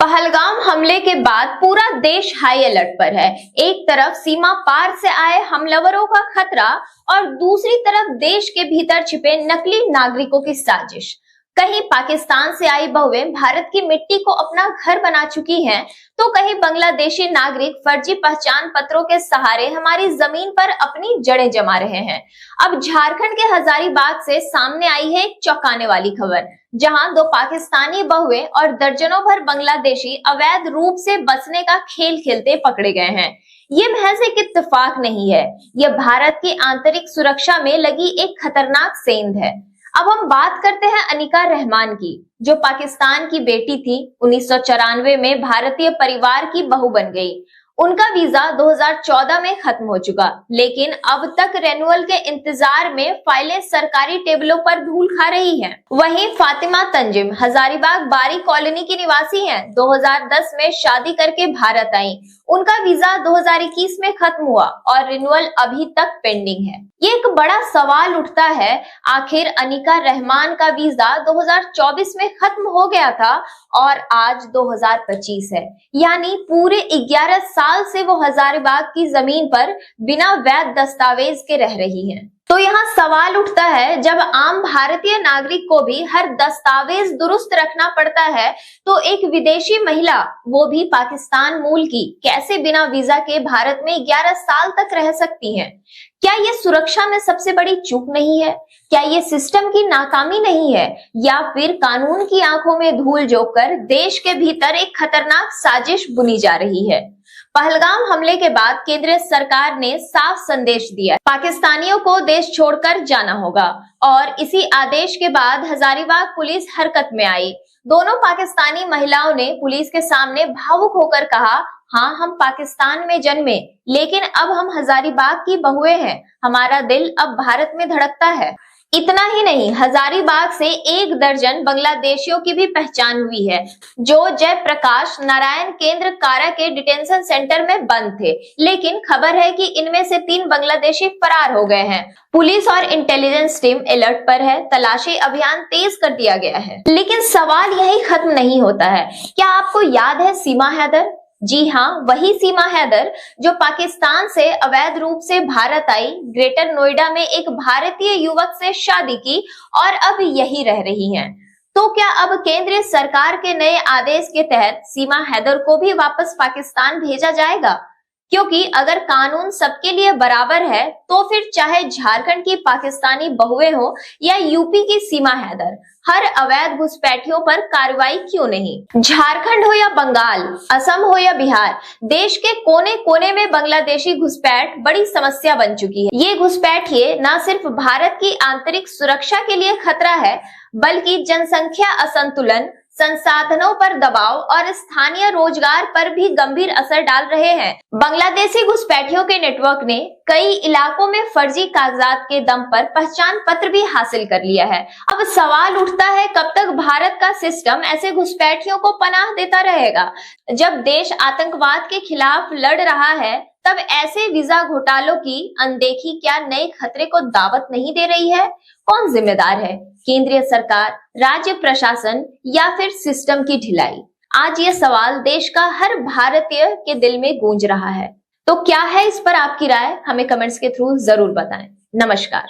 पहलगाम हमले के बाद पूरा देश हाई अलर्ट पर है। एक तरफ सीमा पार से आए हमलावरों का खतरा और दूसरी तरफ देश के भीतर छिपे नकली नागरिकों की साजिश। कहीं पाकिस्तान से आई बहुएं भारत की मिट्टी को अपना घर बना चुकी हैं, तो कहीं बांग्लादेशी नागरिक फर्जी पहचान पत्रों के सहारे हमारी जमीन पर अपनी जड़ें जमा रहे हैं। अब झारखंड के हजारीबाग से सामने आई है एक चौंकाने वाली खबर, जहां दो पाकिस्तानी बहुएं और दर्जनों भर बांग्लादेशी अवैध रूप से बसने का खेल खेलते पकड़े गए हैं। ये महज एक इत्तेफाक नहीं है, यह भारत की आंतरिक सुरक्षा में लगी एक खतरनाक सेंध है। अब हम बात करते हैं अनिका रहमान की, जो पाकिस्तान की बेटी थी। 1994 में भारतीय परिवार की बहू बन गई। उनका वीजा 2014 में खत्म हो चुका, लेकिन अब तक रेन्युअल के इंतजार में फाइलें सरकारी टेबलों पर धूल खा रही हैं। वहीं फातिमा तंजिम हजारीबाग बारी कॉलोनी की निवासी हैं। 2010 में शादी करके भारत आई। उनका वीजा 2021 में खत्म हुआ और रिन्युअल अभी तक पेंडिंग है। ये एक बड़ा सवाल उठता है, आखिर अनिका रहमान का वीजा 2024 में खत्म हो गया था और आज 2025 है, यानी पूरे 11 साल से वो हजारीबाग की जमीन पर बिना वैध दस्तावेज के रह रही हैं। तो यहाँ सवाल उठता है, जब आम भारतीय नागरिक को भी हर दस्तावेज दुरुस्त रखना पड़ता है, तो एक विदेशी महिला, वो भी पाकिस्तान मूल की, कैसे बिना वीजा के भारत में 11 साल तक रह सकती हैं? क्या ये सुरक्षा में सबसे बड़ी चूक नहीं है? क्या ये सिस्टम की नाकामी नहीं है, या फिर कानून की आंखों में धूल झोंककर देश के भीतर एक खतरनाक साजिश बुनी जा रही है? पहलगाम हमले के बाद केंद्र सरकार ने साफ संदेश दिया, पाकिस्तानियों को देश छोड़कर जाना होगा, और इसी आदेश के बाद हजारीबाग पुलिस हरकत में आई। दोनों पाकिस्तानी महिलाओं ने पुलिस के सामने भावुक होकर कहा, हाँ, हम पाकिस्तान में जन्मे, लेकिन अब हम हजारीबाग की बहुएं हैं। हमारा दिल अब भारत में धड़कता है। इतना ही नहीं, हजारीबाग से 1 दर्जन बांग्लादेशियों की भी पहचान हुई है, जो जयप्रकाश नारायण केंद्र कारा के डिटेंशन सेंटर में बंद थे। लेकिन खबर है कि इनमें से 3 बांग्लादेशी फरार हो गए हैं। पुलिस और इंटेलिजेंस टीम अलर्ट पर है, तलाशी अभियान तेज कर दिया गया है। लेकिन सवाल यही खत्म नहीं होता है। क्या आपको याद है सीमा हैदर? जी हाँ, वही सीमा हैदर जो पाकिस्तान से अवैध रूप से भारत आई, ग्रेटर नोएडा में एक भारतीय युवक से शादी की और अब यही रह रही हैं। तो क्या अब केंद्रीय सरकार के नए आदेश के तहत सीमा हैदर को भी वापस पाकिस्तान भेजा जाएगा? क्योंकि अगर कानून सबके लिए बराबर है, तो फिर चाहे झारखंड की पाकिस्तानी बहुएं हो या यूपी की सीमा हैदर, हर अवैध घुसपैठियों पर कार्रवाई क्यों नहीं? झारखंड हो या बंगाल, असम हो या बिहार, देश के कोने कोने में बांग्लादेशी घुसपैठ बड़ी समस्या बन चुकी है। ये घुसपैठिए न सिर्फ भारत की आंतरिक सुरक्षा के लिए खतरा है, बल्कि जनसंख्या असंतुलन, संसाधनों पर दबाव और स्थानीय रोजगार पर भी गंभीर असर डाल रहे हैं। बांग्लादेशी घुसपैठियों के नेटवर्क ने कई इलाकों में फर्जी कागजात के दम पर पहचान पत्र भी हासिल कर लिया है। अब सवाल उठता है, कब तक भारत का सिस्टम ऐसे घुसपैठियों को पनाह देता रहेगा? जब देश आतंकवाद के खिलाफ लड़ रहा है, तब ऐसे वीजा घोटालों की अनदेखी क्या नए खतरे को दावत नहीं दे रही है? कौन जिम्मेदार है, केंद्रीय सरकार, राज्य प्रशासन, या फिर सिस्टम की ढिलाई? आज ये सवाल देश का हर भारतीय के दिल में गूंज रहा है। तो क्या है इस पर आपकी राय? हमें कमेंट्स के थ्रू जरूर बताएं। नमस्कार।